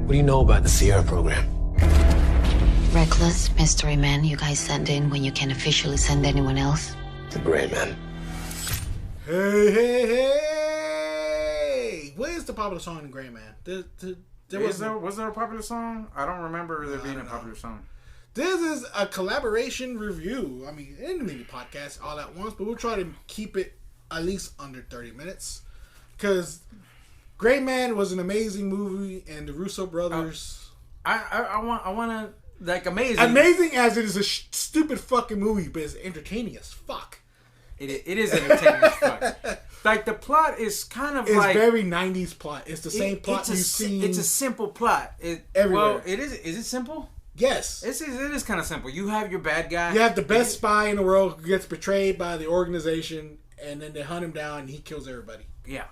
What do you know about the Sierra program? Reckless mystery man you guys send in when you can't officially send anyone else. The Gray Man. Hey, hey, hey! What is the popular song in Gray Man? Was there a popular song? I don't remember there being a popular song. This is a collaboration review. I mean, any mini podcast all at once, but we'll try to keep it at least under 30 minutes. Because Gray Man was an amazing movie, and the Russo brothers... I want to... Like, amazing. Amazing as it is a stupid fucking movie, but it's entertaining as fuck. It is entertaining as fuck. Like, the plot is kind of it's like... It's very 90s plot. It's the same plot you've seen... It's a simple plot. Everywhere. Well, it is... Is it simple? Yes. It is kind of simple. You have your bad guy. You have the best spy in the world who gets betrayed by the organization, and then they hunt him down, and he kills everybody. Yeah.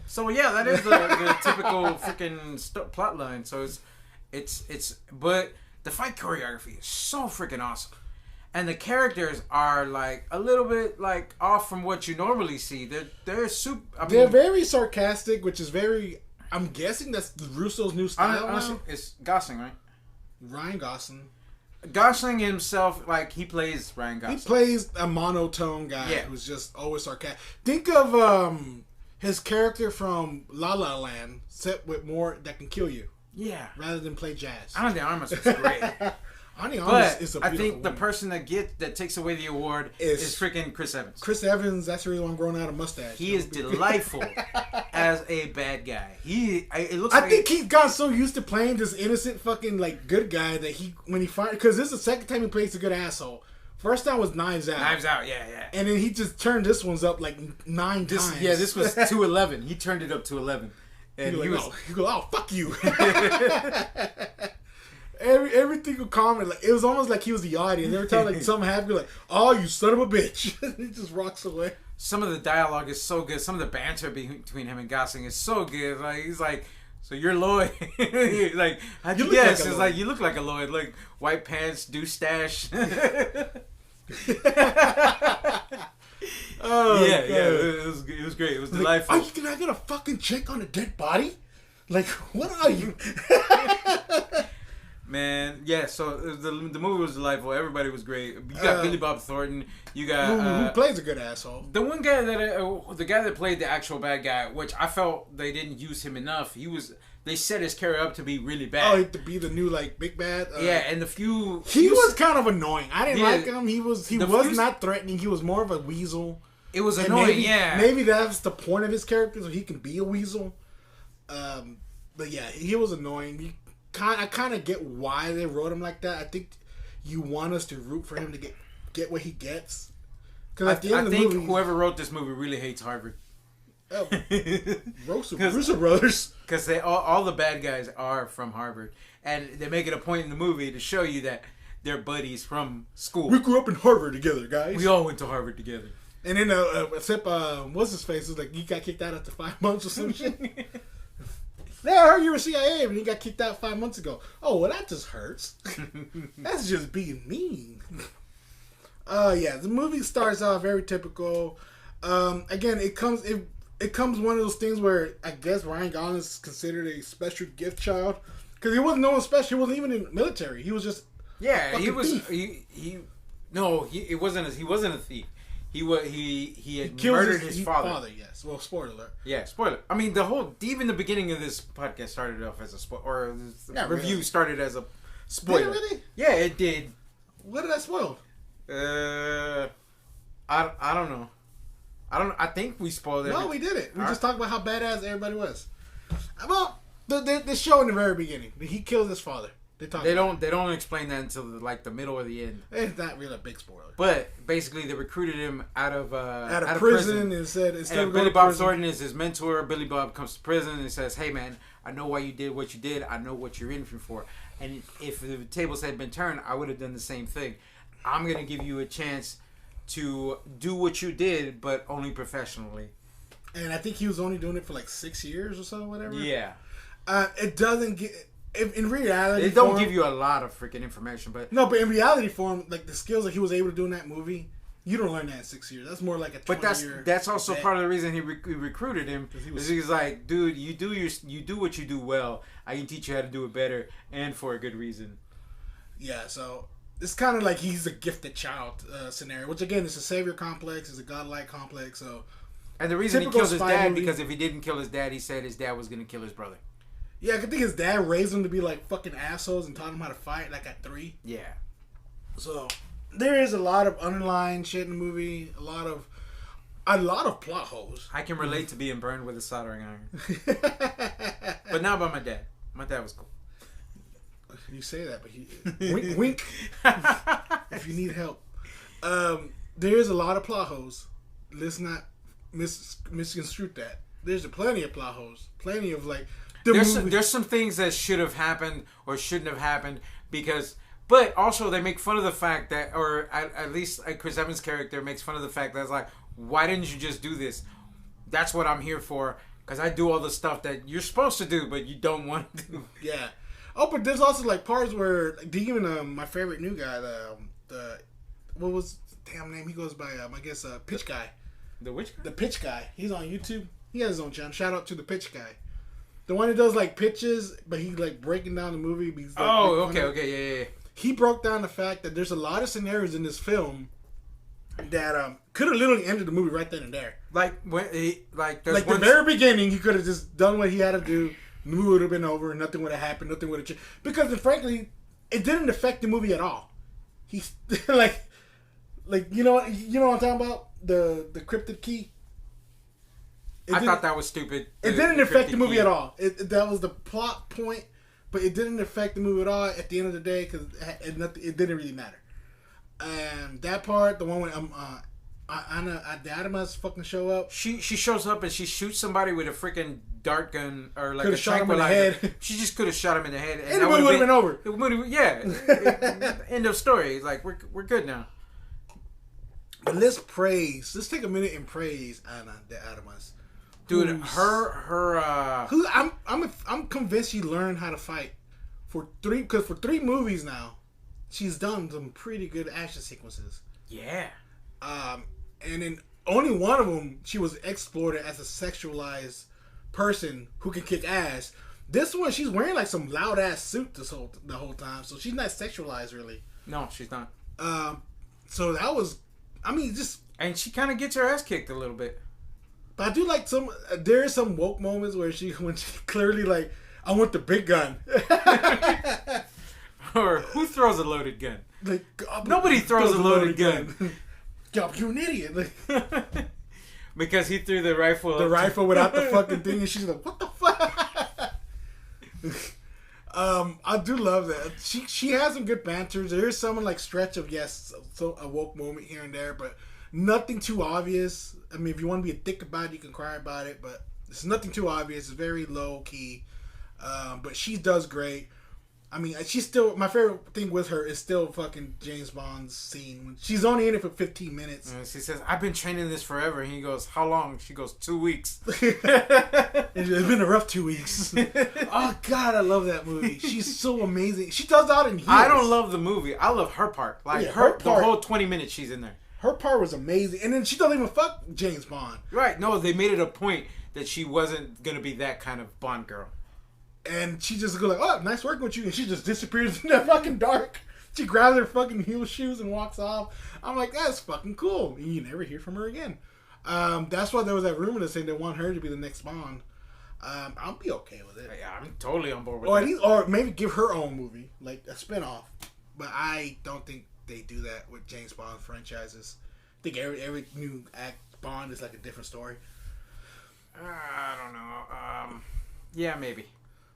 So, yeah, that is the typical freaking plot line. So, but the fight choreography is so freaking awesome. And the characters are like a little bit like off from what you normally see. They're super. They're very sarcastic, which is very. I'm guessing that's Russo's new style. Honestly, it's Gosling, right? Ryan Gosling. Gosling himself, like he plays Ryan Gosling. He plays a monotone guy who's just always sarcastic. Think of his character from La La Land, set with more that can kill you. Yeah. Rather than play jazz. Ana de Armas was great. Ana de Armas is a beautiful I think the woman. person that takes away the award is freaking Chris Evans. Chris Evans, that's the reason why I'm growing out a mustache. He is delightful as a bad guy. I think he's gotten so used to playing this innocent fucking like good guy that because this is the second time he plays a good asshole. First time was Knives Out. Knives Out, yeah. And then he just turned this one's up like 9 times. Yeah, this was 211. He turned it up to 11. And he goes, oh, fuck you. Everything would comment. Like, it was almost like he was the audience. Every time like something happened, like, oh, you son of a bitch. He just rocks away. Some of the dialogue is so good. Some of the banter between him and Gosling is so good. Like, he's like, so you're Lloyd. Like, how'd you guess? Like it's like, you look like a Lloyd. Like, white pants, douche-stash. Oh, yeah, it was great. It was delightful. Are you gonna fucking check on a dead body? Like, what are you? Man, yeah. So the movie was delightful. Everybody was great. You got Billy Bob Thornton. You got who plays a good asshole. The one guy that played the actual bad guy, which I felt they didn't use him enough. They set his character up to be really bad. Oh, to be the new like big bad. And he was kind of annoying. I didn't like him. He was not threatening. He was more of a weasel. It was annoying. Maybe that's the point of his character, so he can be a weasel. But yeah, he was annoying. I kind of get why they wrote him like that. I think you want us to root for him to get what he gets. Because at the end of the movie, whoever wrote this movie really hates Harvard. Russo brothers. Because all the bad guys are from Harvard, and they make it a point in the movie to show you that they're buddies from school. We grew up in Harvard together, guys. We all went to Harvard together. And then except what's his face? It was like he got kicked out after 5 months or some shit. Yeah, I heard you were CIA and you got kicked out 5 months ago. Oh, well, that just hurts. That's just being mean. Yeah, the movie starts off very typical. Again, it comes one of those things where I guess Ryan Gosling is considered a special gift child because he wasn't no one special. He wasn't even in the military. He was just he was thief. he wasn't a thief. He had murdered his father. Yes. Well, spoiler alert. Yeah, spoiler. I mean, even the beginning of this podcast started off as a spoiler, or the review started as a spoiler. Did it really? Yeah, it did. What did I spoil? I don't know. I think we spoiled it. No, we didn't. We just talked about how badass everybody was. Well, the show in the very beginning, he kills his father. They don't explain that until the middle or the end. It's not really a big spoiler. But basically, they recruited him out of prison and said instead of Billy Bob Thornton is his mentor. Billy Bob comes to prison and says, "Hey man, I know why you did what you did. I know what you're in for. And if the tables had been turned, I would have done the same thing. I'm gonna give you a chance to do what you did, but only professionally." And I think he was only doing it for like 6 years or so, whatever. Yeah. It doesn't get. In reality, it don't give you a lot of freaking information, but no. But in reality form, like the skills that he was able to do in that movie, You don't learn that in 6 years. That's more like a 20 But year that's also vet. part of the reason he recruited him. He's like, dude, you do what you do well. I can teach you how to do it better and for a good reason. Yeah, so it's kind of like he's a gifted child scenario, which again is a savior complex, is a godlike complex. So, and the reason he typical kills his spy dad movie. because if he didn't kill his dad, he said his dad was gonna kill his brother. Yeah, I could think his dad raised him to be like fucking assholes and taught him how to fight like at 3. Yeah. So there is a lot of underlying shit in the movie, a lot of plot holes. I can relate to being burned with a soldering iron, but not by my dad. My dad was cool. You say that, but wink, wink. If you need help, there is a lot of plot holes. Let's not misconstrue that. There's plenty of plot holes, plenty of like. There's some things that should have happened or shouldn't have happened because, but also they make fun of the fact that, or at least Chris Evans' character makes fun of the fact that it's like, why didn't you just do this? That's what I'm here for, because I do all the stuff that you're supposed to do, but you don't want to do. Yeah. Oh, but there's also like parts where even my favorite new guy, the what was damn name? He goes by I guess Pitch Guy. The which guy? The Pitch Guy. He's on YouTube. He has his own channel. Shout out to the Pitch Guy. The one that does like pitches, but he like breaking down the movie. He's, like, okay, yeah. He broke down the fact that there's a lot of scenarios in this film that could have literally ended the movie right then and there. Like when there's The very beginning, he could have just done what he had to do. The movie would have been over, and nothing would have happened. Nothing would have changed because, frankly, it didn't affect the movie at all. He's like you know what I'm talking about, the cryptid key. I thought that was stupid. It didn't affect the movie at all. That was the plot point, but it didn't affect the movie at all at the end of the day because it didn't really matter. And that part, the one when Anna de Armas fucking show up. She shows up and she shoots somebody with a freaking dart gun or like Could've a shot him in the tranquilizer. head. She just could have shot him in the head, And the movie would have been over. It would've- yeah. End of story. Like we're good now. But let's take a minute and praise Anna de Armas. Dude, her Who I'm convinced she learned how to fight for 3 movies now. She's done some pretty good action sequences. yeah. And in only one of them, she was exploited as a sexualized person who can kick ass. This one, she's wearing like some loud ass suit the whole time, so she's not sexualized really. No, she's not. So that was, just. And she kind of gets her ass kicked a little bit. But I do like there is some woke moments when she clearly like, I want the big gun. Or who throws a loaded gun? Like Nobody throws a loaded gun. Yo, you're an idiot. Like, Because he threw the rifle. the rifle without the fucking thing, and she's like, "What the fuck?" I do love that. She has some good banter. There is some like stretch of so a woke moment here and there, but nothing too obvious. I mean, if you want to be a dick about it, you can cry about it, but it's nothing too obvious. It's very low key, but she does great. I mean, she's still, my favorite thing with her is still fucking James Bond's scene. When she's only in it for 15 minutes. And she says, I've been training this forever. And he goes, how long? She goes, 2 weeks. It's been a rough 2 weeks. Oh, God, I love that movie. She's so amazing. She does that in heels. I don't love the movie. I love her part. Like, Yeah, her the part. whole 20 minutes she's in there. Her part was amazing. And then she doesn't even fuck James Bond. Right. No, they made it a point that she wasn't going to be that kind of Bond girl. And she just goes like, oh, nice working with you. And she just disappears in the fucking dark. She grabs her fucking heel shoes and walks off. I'm like, that's fucking cool. And you never hear from her again. That's why there was that rumor that saying they want her to be the next Bond. I'll be okay with it. Yeah, I'm totally on board with Or that. at least, or maybe give her own movie, like a spinoff. But I don't think they do that with James Bond franchises. I think every new act Bond is like a different story. I don't know. Yeah, maybe.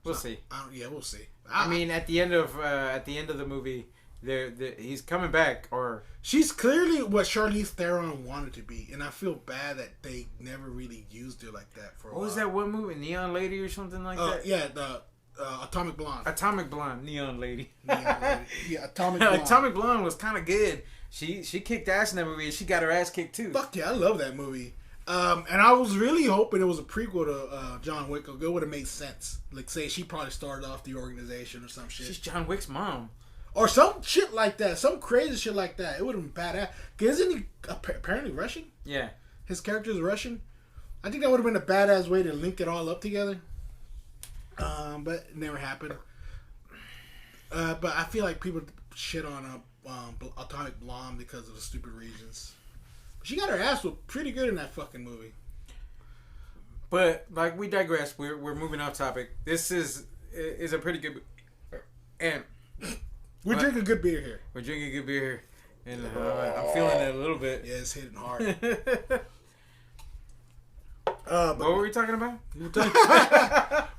We'll see. Yeah, we'll see. I mean, at the end of the movie, he's coming back, or she's clearly what Charlize Theron wanted to be, and I feel bad that they never really used her like that for a while. what was that one movie, Neon Lady or something like that? Yeah, the Atomic Blonde. Atomic Blonde, Neon Lady. Neon Lady. Yeah, Atomic Blonde. Atomic Blonde was kind of good. She kicked ass in that movie, and she got her ass kicked too. Fuck yeah, I love that movie. And I was really hoping it was a prequel to John Wick. It would have made sense. Like, say she probably started off the organization or some shit. She's John Wick's mom. Or some shit like that. Some crazy shit like that. It would have been badass. Cause isn't he apparently Russian? Yeah. His character is Russian. I think that would have been a badass way to link it all up together. But it never happened. But I feel like people shit on Atomic Blonde because of the stupid reasons. She got her ass whooped pretty good in that fucking movie. But like we digress. We're moving off topic. This is a pretty good, and We're drinking good beer here. we're drinking good beer, and I'm feeling it a little bit. Yeah, it's hitting hard. What were we talking about? We're talking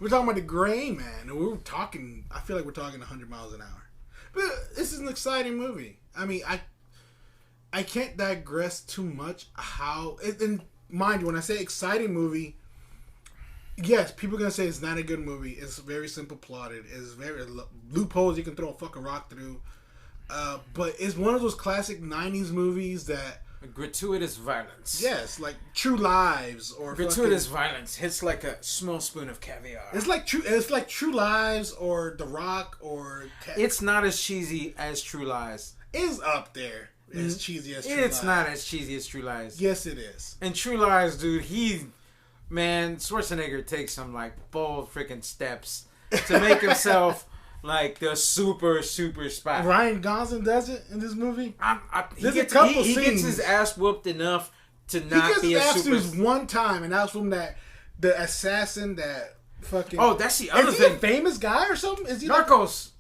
about the Gray Man, and we were talking. I feel like we're talking 100 miles an hour. But this is an exciting movie. I mean, I can't digress too much. And mind you, when I say exciting movie, yes, people are gonna say it's not a good movie. It's very simple plotted. It's very loopholes you can throw a fucking rock through. But it's one of those classic '90s movies that. Gratuitous violence. Yes, like True Lives or gratuitous violence hits like a small spoon of caviar. It's like True Lives or The Rock or. It's not as cheesy as True Lies. It's up there. As cheesy as True Lies. It's not as cheesy as True Lies. Yes, it is. And True Lies, dude, Schwarzenegger takes some like bold freaking steps to make himself. Like the super spy. Ryan Gosling does it in this movie. He gets his ass whooped enough to not be a super. He gets one time, and that's from the assassin that fucking. Oh, that's the other thing. Is he a famous guy or something? Is he Narcos?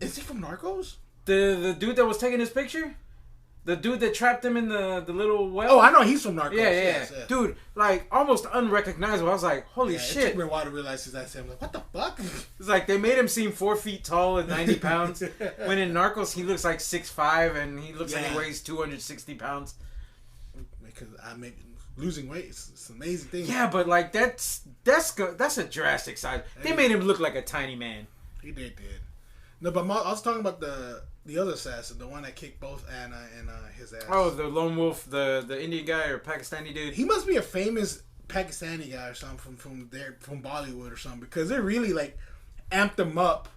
Is he from Narcos? The dude that was taking his picture. The dude that trapped him in the little well. Oh, I know he's from Narcos. Yeah. Yes. Dude, like almost unrecognizable. I was like, holy shit. It took me a while to realize that's him. Like, what the fuck? It's like they made him seem 4 feet tall and 90 pounds. When in Narcos he looks like 6'5" and he looks like he weighs 260 pounds. Because losing weight is an amazing thing. Yeah, but like that's a drastic size. They made him look like a tiny man. He did. No, but I was talking about the other assassin, the one that kicked both Anna and his ass. Oh, the lone wolf, the Indian guy or Pakistani dude. He must be a famous Pakistani guy or something from Bollywood or something, because they really like amped him up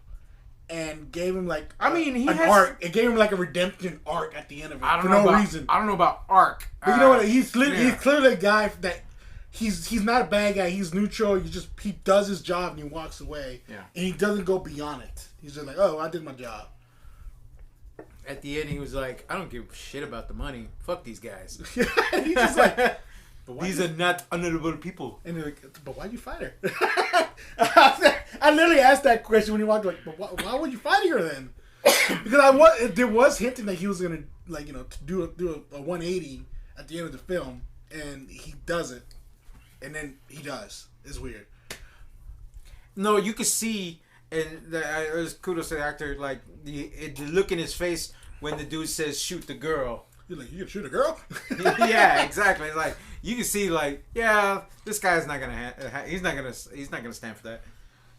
and gave him like an arc. It gave him like a redemption arc at the end of it for no reason. I don't know about arc. But you know what? He's clearly a guy that he's not a bad guy. He's neutral. He does his job and he walks away. Yeah. And he doesn't go beyond it. He's just like, oh, I did my job. At the end, he was like, I don't give a shit about the money. Fuck these guys. He's just like, these are not honorable people. And they're like, but why'd you fight her? I literally asked that question when he walked, like, but why would you fight her then? Because there was hinting that he was gonna do a 180 at the end of the film, and he doesn't, and then he does. It's weird. No, you could see. And it was kudos to the actor, like the look in his face when the dude says "shoot the girl." You're like, you can shoot a girl? Yeah, exactly. It's like you can see, like, yeah, this guy's not gonna. He's not gonna stand for that.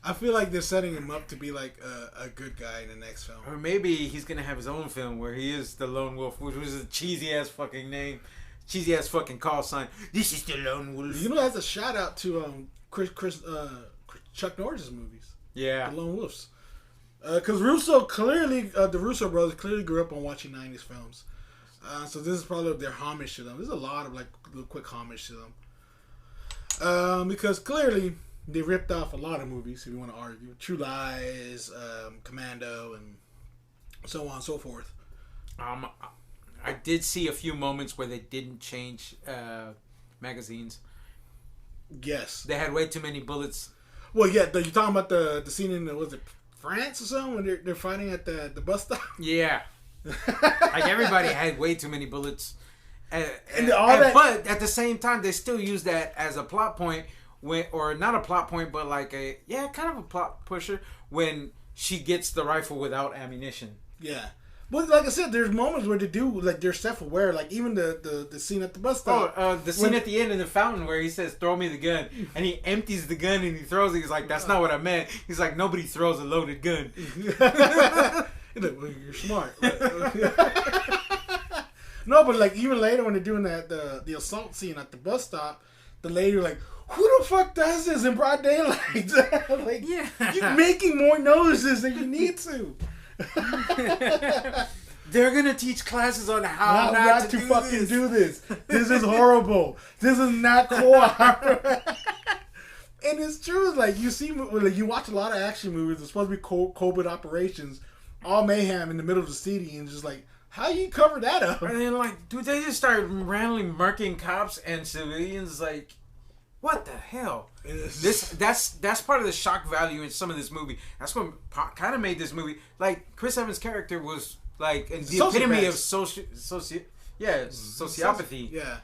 I feel like they're setting him up to be like a good guy in the next film. Or maybe he's gonna have his own film where he is the lone wolf, which was a cheesy ass fucking name, cheesy ass fucking call sign. This is the lone wolf. You know, that's a shout out to Chuck Norris's movies. Yeah, the Lone Wolves. Because the Russo brothers clearly grew up on watching 90s films. So this is probably their homage to them. There's a lot of like little quick homage to them. Because clearly they ripped off a lot of movies, if you want to argue. True Lies, Commando, and so on and so forth. I did see a few moments where they didn't change magazines. Yes. They had way too many bullets. Well, yeah, you're talking about the scene in, was it France or something, when they're fighting at the bus stop? Yeah. Like, everybody had way too many bullets. But at the same time, they still use that as a plot point, or not a plot point, but like kind of a plot pusher, when she gets the rifle without ammunition. Yeah. But like I said, there's moments where they're self-aware. Like even the scene at the bus stop. Oh, the scene at the end in the fountain where he says, "Throw me the gun," and he empties the gun and he throws it. He's like, "That's not what I meant." He's like, "Nobody throws a loaded gun." He's like, well, you're smart. No, but like even later when they're doing the assault scene at the bus stop, the lady was like, "Who the fuck does this in broad daylight?" Like, yeah, you're making more noises than you need to. They're gonna teach classes on how not to fucking do this. This is horrible. This is not co-op. And it's true. Like you see, like you watch a lot of action movies. It's supposed to be COVID operations, all mayhem in the middle of the city, and just like, how you cover that up? And then like, dude, they just started randomly murking cops and civilians. Like, what the hell? That's part of the shock value in some of this movie. That's what kind of made this movie. Like Chris Evans' character was like the epitome of sociopathy. Yeah.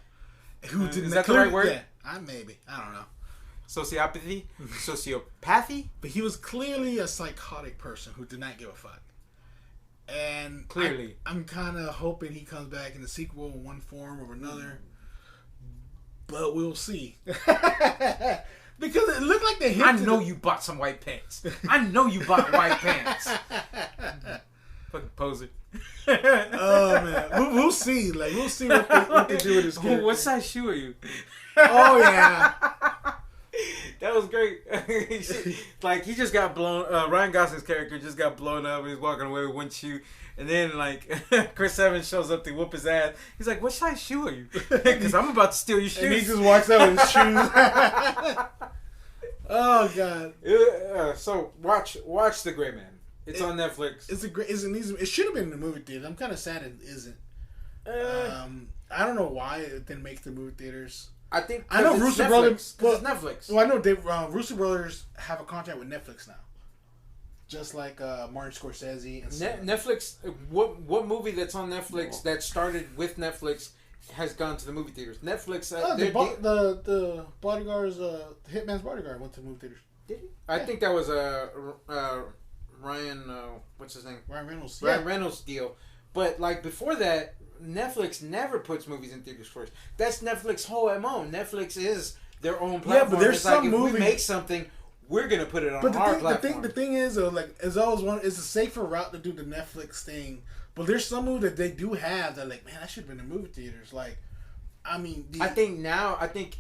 Who didn't? Is that the right word? Yeah, I don't know. Sociopathy, sociopathy. But he was clearly a psychotic person who did not give a fuck. And clearly, I'm kind of hoping he comes back in the sequel in one form or another. But we'll see. Because it looked like they hinted. I know you bought some white pants. I know you bought white pants. Fucking poser. Oh man, we'll see. Like we'll see what they do with this character. What size shoe are you? Oh yeah. That was great. Like he just got blown. Ryan Gosling's character just got blown up. He's walking away with one shoe, and then like Chris Evans shows up to whoop his ass. He's like, "What size shoe are you?" Because I'm about to steal your shoes. And he just walks out with his shoes. Oh god. So watch The Gray Man. It's on Netflix. It should have been in the movie theater. I'm kind of sad it isn't. I don't know why it didn't make the movie theaters. I know Russo Brothers. Well, it's Netflix. Well, I know Russo Brothers have a contract with Netflix now, just like Martin Scorsese and Netflix. What movie that's on Netflix that started with Netflix has gone to the movie theaters? Netflix. The Bodyguards, the Hitman's Bodyguard went to the movie theaters. Did he? I think that was Ryan. What's his name? Ryan Reynolds. Ryan Reynolds deal. But like before that, Netflix never puts movies in theaters first. That's Netflix's whole MO. Netflix is their own platform. Yeah, but there's some if movies. We make something, we're gonna put it on our platform. The thing is, like, it's always it's a safer route to do the Netflix thing. But there's some movies that they do have that, like, man, that should have been in movie theaters. Like, I mean, I think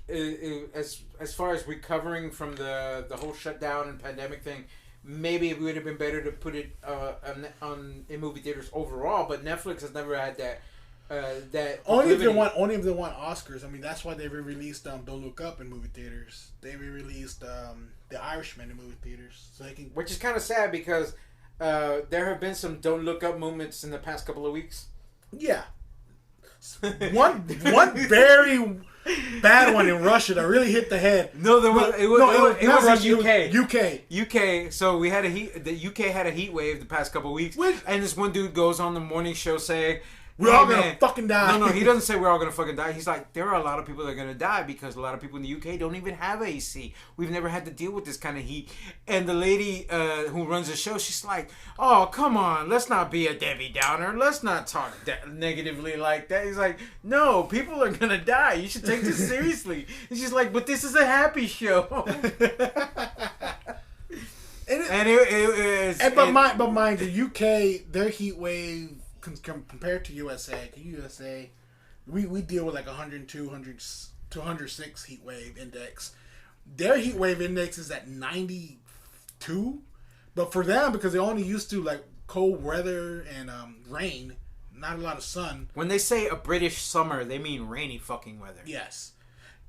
as far as recovering from the whole shutdown and pandemic thing, maybe it would have been better to put it in movie theaters overall. But Netflix has never had that. Only if they want Oscars. I mean, that's why they re-released Don't Look Up in movie theaters. They re-released The Irishman in movie theaters, so they can. Which is kind of sad because there have been some Don't Look Up moments in the past couple of weeks. Yeah, one very bad one in Russia that really hit the head. No, it was Russia, UK. UK. So we had the UK had a heat wave the past couple of weeks, and this one dude goes on the morning show saying, we're all gonna fucking die. No, he doesn't say we're all gonna fucking die. He's like, there are a lot of people that are gonna die because a lot of people in the UK don't even have AC. We've never had to deal with this kind of heat. And the lady who runs the show, she's like, oh, come on, let's not be a Debbie Downer. Let's not talk negatively like that. He's like, no, people are gonna die. You should take this seriously. And she's like, but this is a happy show. But mind the UK, their heat wave. Compared to USA, we deal with like 102, 106 heat wave index. Their heat wave index is at 92, but for them, because they're only used to like cold weather and rain, not a lot of sun. When they say a British summer, they mean rainy fucking weather. Yes.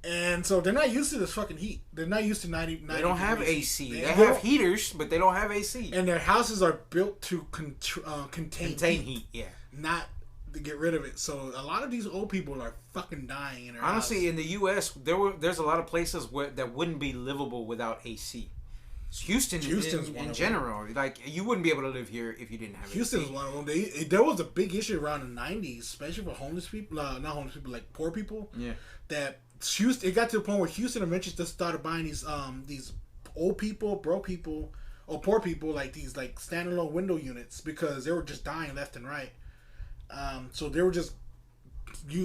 And so they're not used to this fucking heat. They're not used to 90 They don't have degrees. AC. They have heaters, but they don't have AC. And their houses are built to contain heat. Yeah. Not to get rid of it. So a lot of these old people are fucking dying in their Honestly, houses. in the U.S., there's a lot of places that wouldn't be livable without AC. Houston's in general. Like, you wouldn't be able to live here if you didn't have Houston's AC. one of them. There was a big issue around the 90s, especially for homeless people. Not homeless people, like poor people. Yeah. That Houston, it got to the point where Houston eventually just started buying these old people, broke people, or poor people, like these like standalone window units because they were just dying left and right. So they were just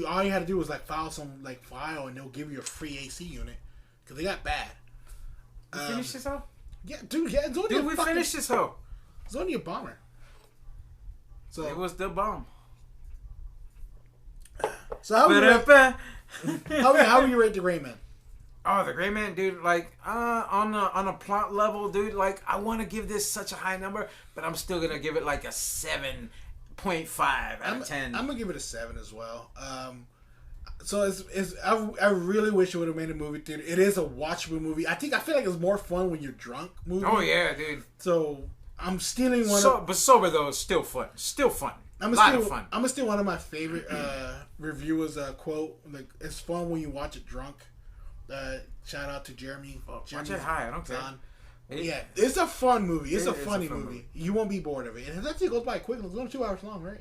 all you had to do was like file and they'll give you a free AC unit because they got bad. We finished this hoe? Yeah, dude. Yeah, it's only we finished this hoe? It's only a bomber. So it was the bomb. So how would you rate The Gray Man? Oh, the Gray Man, dude. Like, on a plot level, dude. Like, I want to give this such a high number, but I'm still gonna give it like a 7.5 out of 10. I'm gonna give it a 7 as well. So I really wish it would have made a movie theater. It is a watchable movie. I feel like it's more fun when you're drunk. Movie. Oh yeah, dude. So I'm stealing one. But sober though, it's still fun. Still fun. I'm gonna steal one of my favorite reviewers' quote. Like, it's fun when you watch it drunk. Shout out to Jeremy. Watch it high. I don't care. Yeah, it's a fun movie. It's a funny movie. You won't be bored of it. And it actually goes by quick. It's only 2 hours long, right?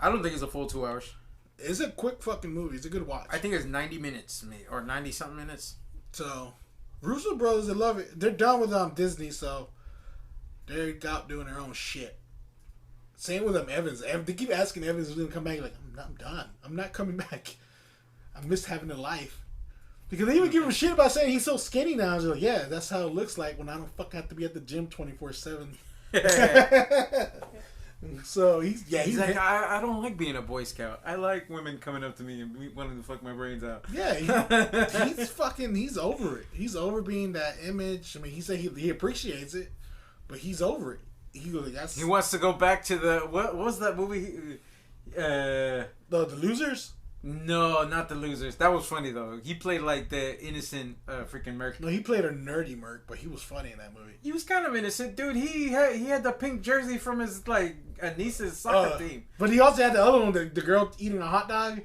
I don't think it's a full 2 hours. It's a quick fucking movie. It's a good watch. I think it's 90 minutes, or 90 something minutes. So, Russo brothers, they love it. They're done with Disney, so they're out doing their own shit. Same with Evans. They keep asking Evans if he's gonna come back. Like, I'm done. I'm not coming back. I miss having a life. Because they even give him shit about saying he's so skinny now. They're like, yeah, that's how it looks like when I don't fucking have to be at the gym 24/7. So he's like, I don't like being a Boy Scout. I like women coming up to me and wanting to fuck my brains out. Yeah, he's over it. He's over being that image. I mean, he said he appreciates it, but he's over it. He wants to go back to the what was that movie? The Losers. No, not The Losers. That was funny though. He played like the innocent freaking merc. No, he played a nerdy merc, but he was funny in that movie. He was kind of innocent, dude. He had the pink jersey from his like a niece's soccer team. But he also had the other one, the girl eating a hot dog.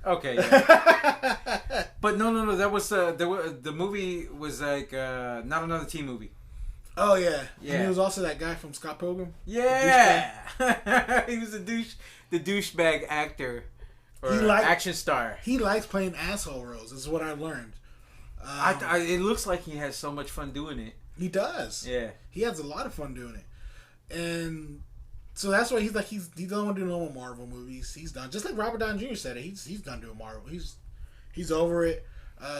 Okay, yeah. But no. That was the movie was like not another teen movie. Oh yeah. And he was also that guy from Scott Pilgrim. Yeah, he was the douchebag actor. Or action star. He likes playing asshole roles. Is what I learned. It looks like he has so much fun doing it. He does. Yeah. He has a lot of fun doing it, and so that's why he's like he don't want to do no more Marvel movies. He's done. Just like Robert Downey Jr. said it. He's done doing Marvel. He's over it.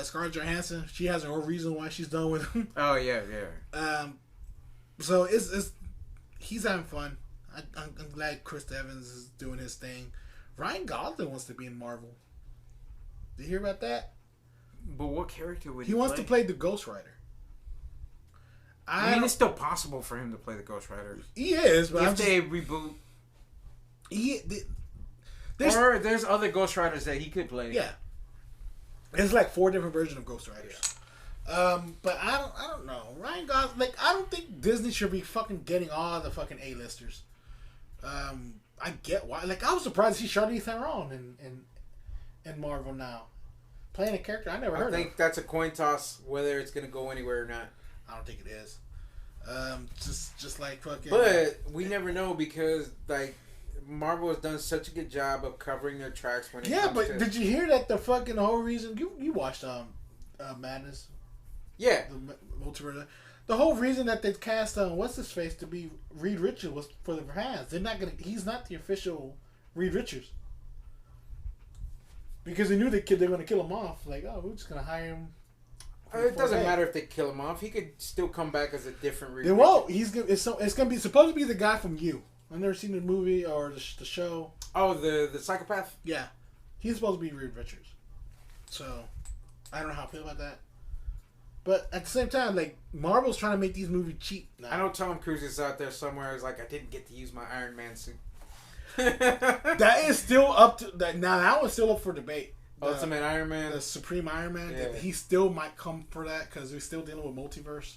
Scarlett Johansson. She has her own reason why she's done with him. Oh yeah. So it's he's having fun. I'm glad Chris Evans is doing his thing. Ryan Gosling wants to be in Marvel. Did you hear about that? But what character would he wants to play the Ghost Rider? I mean, it's still possible for him to play the Ghost Rider. He is, but if they reboot. There's other Ghost Riders that he could play. Yeah, there's like 4 different versions of Ghost Riders. Yeah. But I don't know. Ryan Gosling, like, I don't think Disney should be fucking getting all the fucking A-listers. I get why. Like, I was surprised to see Charlize Theron in Marvel now, playing a character I never heard of. I think that's a coin toss whether it's gonna go anywhere or not. I don't think it is. Just like fucking. But we never know because like Marvel has done such a good job of covering their tracks when it comes but to... did you hear that the fucking whole reason you watched Madness? Yeah. The multiverse. The whole reason that they cast what's his face to be Reed Richards was for the fans. They're not gonna. He's not the official Reed Richards because they knew they're gonna kill him off. Like, oh, we're just gonna hire him. It doesn't matter if they kill him off. He could still come back as a different Reed. They won't. It's gonna be supposed to be the guy from You. I've never seen the movie or the show. Oh, the psychopath. Yeah, he's supposed to be Reed Richards. So I don't know how I feel about that. But at the same time, like, Marvel's trying to make these movies cheap now. I know Tom Cruise is out there somewhere. He's like, I didn't get to use my Iron Man suit. That is still up to that. Now that one's still up for debate. Ultimate Iron Man, the Supreme Iron Man. Yeah. He still might come for that because we're still dealing with multiverse.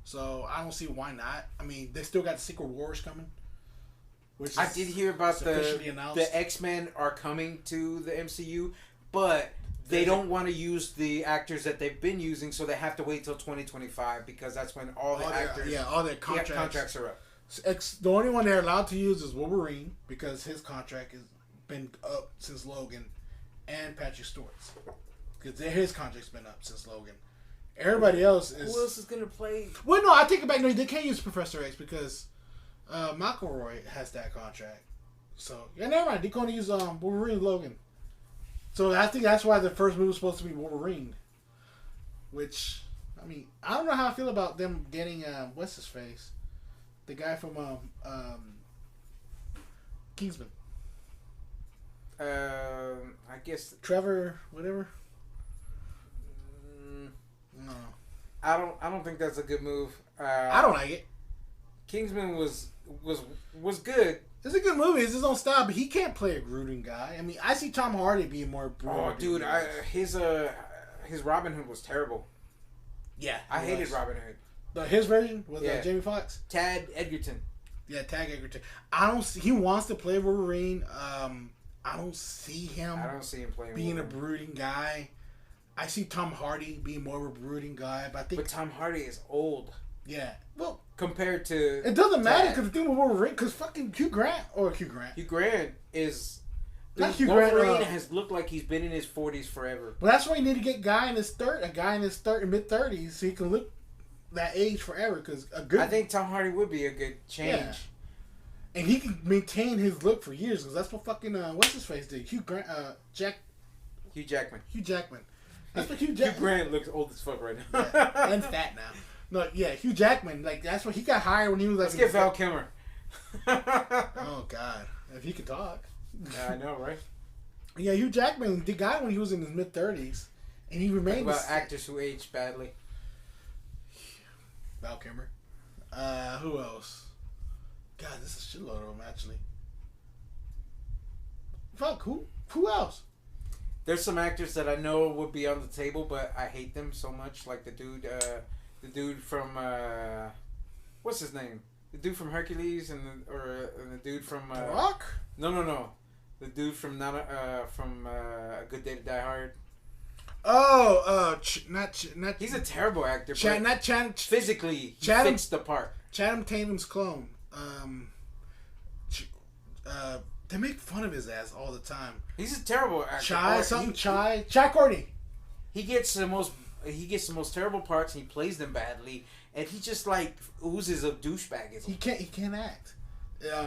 So I don't see why not. I mean, they still got Secret Wars coming. Which I did hear about the X-Men are coming to the MCU, but they don't want to use the actors that they've been using, so they have to wait till 2025 because that's when all the actors, all their contracts are up. The only one they're allowed to use is Wolverine because his contract has been up since Logan, and Patrick Stewart's because his contract's been up since Logan. Everybody else is. Who else is gonna play? Well, no, I take it back. No, they can't use Professor X because McElroy has that contract. So yeah, never mind. They're going to use Wolverine and Logan. So I think that's why the first movie was supposed to be Wolverine. Which, I mean, I don't know how I feel about them getting what's his face, the guy from Kingsman. I guess Trevor, whatever. No. I don't think that's a good move. I don't like it. Kingsman was good. It's a good movie. It's his own style, but he can't play a brooding guy. I mean, I see Tom Hardy being more brooding. Oh, dude, his Robin Hood was terrible. Yeah, I hated Robin Hood. His version was Jamie Foxx. Tad Edgerton. Yeah, Tag Egerton. I don't see. He wants to play Wolverine. I don't see him. I don't see him playing being Wolverine. a brooding guy. I see Tom Hardy being more of a brooding guy, but I think. But Tom Hardy is old. Yeah. Well, compared to it doesn't matter because the thing with Wolverine, because fucking Hugh Grant is. Not Hugh Grant. Wolverine has looked like he's been in his 40s forever. Well, that's why you need to get a guy in his mid 30s, so he can look that age forever. Because I think Tom Hardy would be a good change. Yeah. And he can maintain his look for years because that's what fucking what's his face did. Hugh Jackman. That's what Hugh Jackman. Hugh Grant looks old as fuck right now. Yeah, and fat now. No, yeah, Hugh Jackman. Like that's what he got hired when he was like. Let's get Val Kilmer. Oh God, if he could talk. Yeah, I know, right? Yeah, Hugh Jackman, the guy when he was in his mid 30s, and he remained. Talk about actors who age badly. Val Kilmer. Who else? God, this is a shitload of them actually. Fuck, who else? There's some actors that I know would be on the table, but I hate them so much. Like the dude from what's his name? The dude from Hercules and the dude from Rock? No. The dude from A Good Day to Die Hard. Oh, not. He's a terrible actor. Physically, he fits the part. Channing Tatum's clone. They make fun of his ass all the time. He's a terrible actor. Chai Courtney. He gets the most terrible parts and he plays them badly, and he just like oozes of douchebagism. He can't act.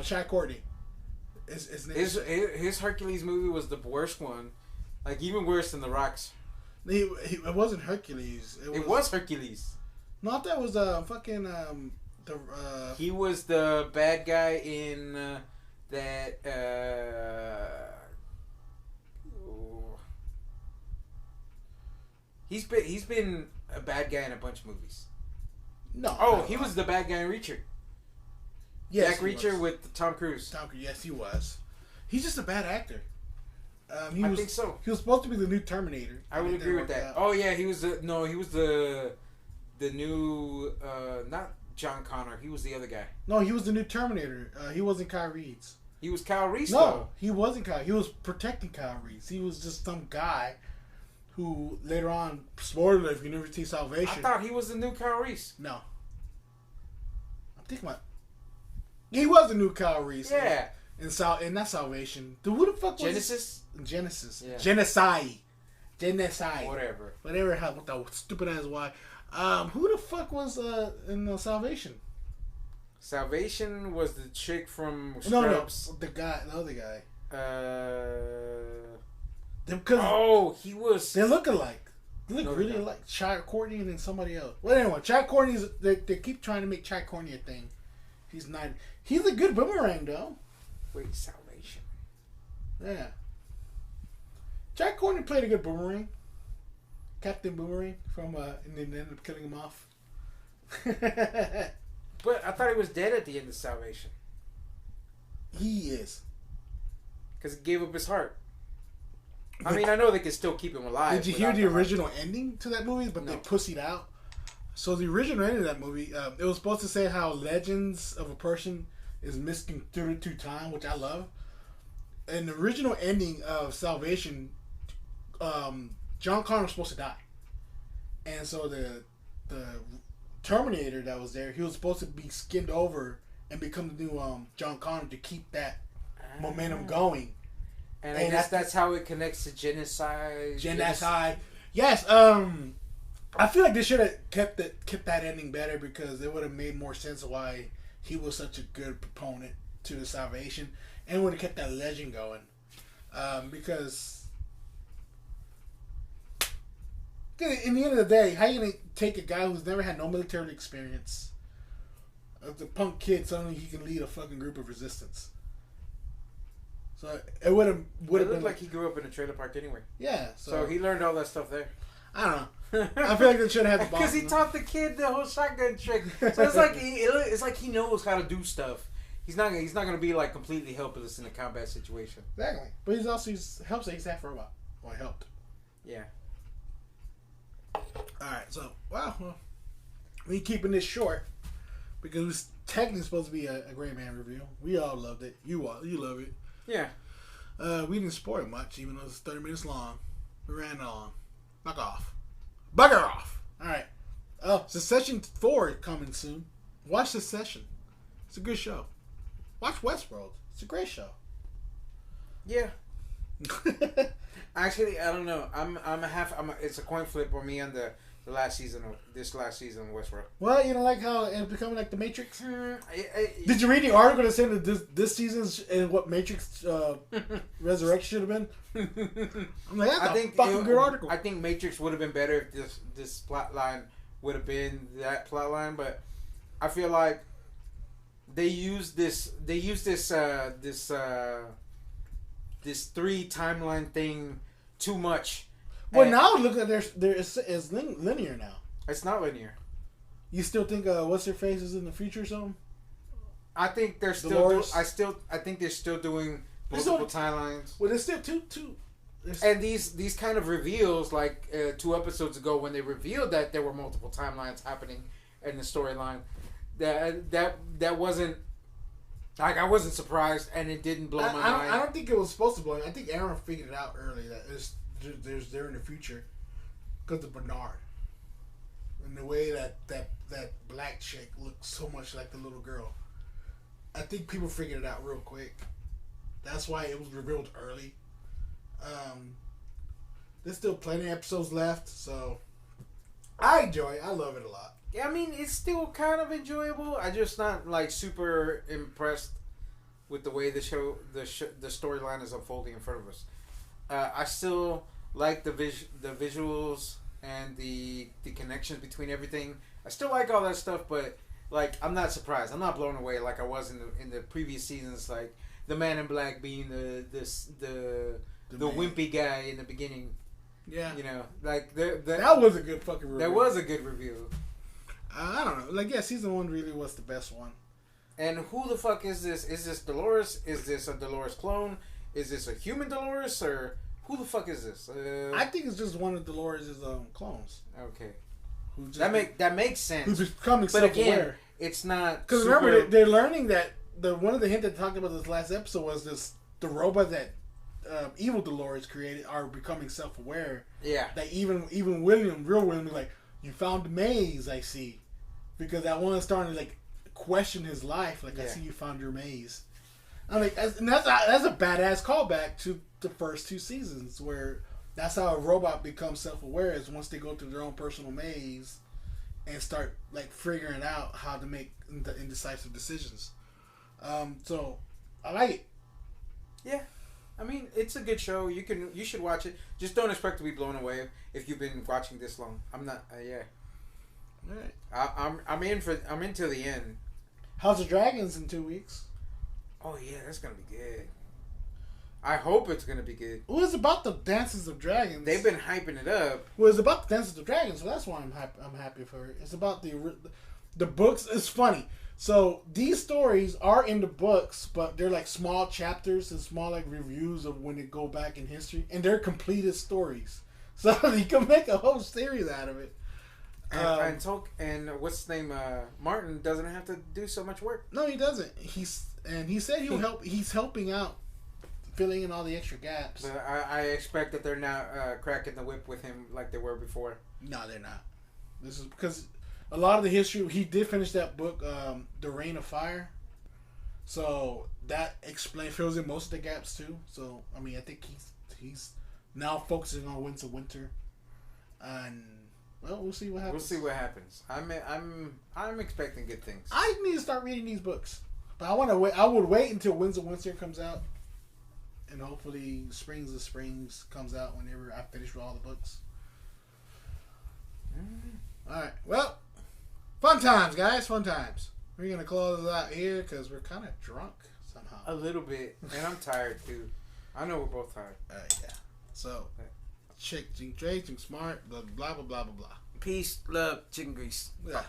Chai Courtney. His Hercules movie was the worst one, like even worse than The Rock's. It wasn't Hercules. It was Hercules. No, I thought that was fucking He was the bad guy in that. He's been a bad guy in a bunch of movies. No. Oh, he was the bad guy in Reacher. Yes, Jack Reacher with Tom Cruise. Yes, he was. He's just a bad actor. I think so. He was supposed to be the new Terminator. I would agree with that. Oh yeah, he was the new not John Connor. He was the other guy. No, he was the new Terminator. He wasn't Kyle Reese. He was Kyle Reese. No, though. he wasn't Kyle. He was protecting Kyle Reese. He was just some guy who later on, spoiler if you never see Salvation. I thought he was the new Kyle Reese. No. I'm thinking about. He was the new Kyle Reese. Yeah. In that Salvation. Who the fuck was Genesis? Genesis. Yeah. Genocide. Whatever. What the stupid ass Y. Who the fuck was in Salvation? Salvation was the chick from Scrubs. No, the other guy. He was. They look alike. They look really alike. Chai Courtney and then somebody else. Well, anyway, Chai Courtney's. They keep trying to make Chai Courtney a thing. He's not. He's a good boomerang though. Wait, Salvation. Yeah. Chai Courtney played a good boomerang. Captain Boomerang from and then ended up killing him off. But I thought he was dead at the end of Salvation. He is. Because he gave up his heart. I mean, I know they can still keep him alive. Did you hear the original ending to that movie? But they pussied out. So the original ending of that movie, it was supposed to say how legends of a person is missing through time, which I love. And the original ending of Salvation, John Connor was supposed to die. And so the Terminator that was there, he was supposed to be skinned over and become the new John Connor to keep that momentum going. And I guess that's how it connects to genocide. Yes. I feel like they should have kept that ending better because it would have made more sense of why he was such a good proponent to the Salvation and would have kept that legend going. Because in the end of the day, how you gonna take a guy who's never had no military experience, as a punk kid, suddenly he can lead a fucking group of resistance? So it would have been like he grew up in a trailer park anyway. Yeah. So he learned all that stuff there. I don't know. I feel like they should have had the boss. Because he taught the kid the whole shotgun trick. So it's like he knows how to do stuff. He's not gonna be like completely helpless in a combat situation. Exactly. But he's helps that he's half robot. Well, helped. Yeah. Alright, so well, we keeping this short because it was technically supposed to be a Gray Man review. We all loved it. You love it. Yeah. We didn't spoil it much, even though it's 30 minutes long. We ran on. Knock off. Bugger off. Alright. Oh, Succession 4 coming soon. Watch Succession. It's a good show. Watch Westworld. It's a great show. Yeah. Actually, I don't know. It's a coin flip on me on this last season of Westworld. Well, you don't like how it's becoming like the Matrix? Did you read the article that said that this season's and what Matrix Resurrection should have been? I'm like, that's a fucking good article. I think Matrix would have been better if this plot line would have been that plot line, but I feel like they used this three timeline thing too much. Well, now look at it's linear now. It's not linear. You still think what's her face is in the future or something? I think they're still. I think they're still doing multiple timelines. Well, there's still two. And these kind of reveals, like 2 episodes ago, when they revealed that there were multiple timelines happening in the storyline, that wasn't. Like, I wasn't surprised, and it didn't blow my mind. I don't think it was supposed to blow. I think Aaron figured it out early that they're in the future because of Bernard and the way that black chick looks so much like the little girl. I think people figured it out real quick. That's why it was revealed early. There's still plenty of episodes left, so I enjoy it. I love it a lot. Yeah, I mean, it's still kind of enjoyable. I'm just not like super impressed with the way the storyline is unfolding in front of us. I still like the visuals and the connections between everything. I still like all that stuff, but like I'm not surprised. I'm not blown away like I was in the previous seasons. Like the Man in Black being the wimpy guy in the beginning. Yeah, you know, like that was a good fucking review. That was a good review. I don't know. Like, yeah, season 1 really was the best one. And who the fuck is this? Is this Dolores? Is this a Dolores clone? Is this a human Dolores? Or who the fuck is this? I think it's just one of Dolores' clones. Okay. That makes sense. Who's becoming self-aware. But again, it's not... Because remember, they're learning that... one of the hints that talked about this last episode was the robot that evil Dolores created are becoming self-aware. Yeah. That even real William, like, you found the maze, I see. Because that one is starting to, like, question his life. Like, I see you found your maze. I'm like, that's a badass callback to the first 2 seasons, where that's how a robot becomes self-aware, is once they go through their own personal maze and start, like, figuring out how to make indecisive decisions. So, I like it. Yeah. I mean, it's a good show. You should watch it. Just don't expect to be blown away if you've been watching this long. I'm not. Yeah. All right. I'm in till the end. House of Dragons in 2 weeks. Oh yeah, that's gonna be good. I hope it's gonna be good. Well, it's about the Dances of Dragons. They've been hyping it up. Well, it's about the Dances of Dragons, so that's why I'm happy for it. It's about the books. It's funny. So these stories are in the books, but they're like small chapters and small like reviews of when they go back in history, and they're completed stories. So you can make a whole series out of it. And what's his name? Martin doesn't have to do so much work. No, he doesn't. He said he'll help. He's helping out, filling in all the extra gaps. But I expect that they're not cracking the whip with him like they were before. No, they're not. This is because a lot of the history, he did finish that book, The Reign of Fire. So that fills in most of the gaps too. So I mean, I think he's now focusing on Winter, and well, we'll see what happens. I'm expecting good things. I need to start reading these books, but I want to wait. I would wait until Winter comes out, and hopefully Springs of Springs comes out whenever I finish with all the books. All right. Well. Fun times, guys. Fun times. We're going to close it out here because we're kind of drunk somehow. A little bit. And I'm tired, too. I know we're both tired. Yeah. So, chick, ching Trey, ching smart, blah blah blah blah blah. Peace, love, chicken grease. Yeah.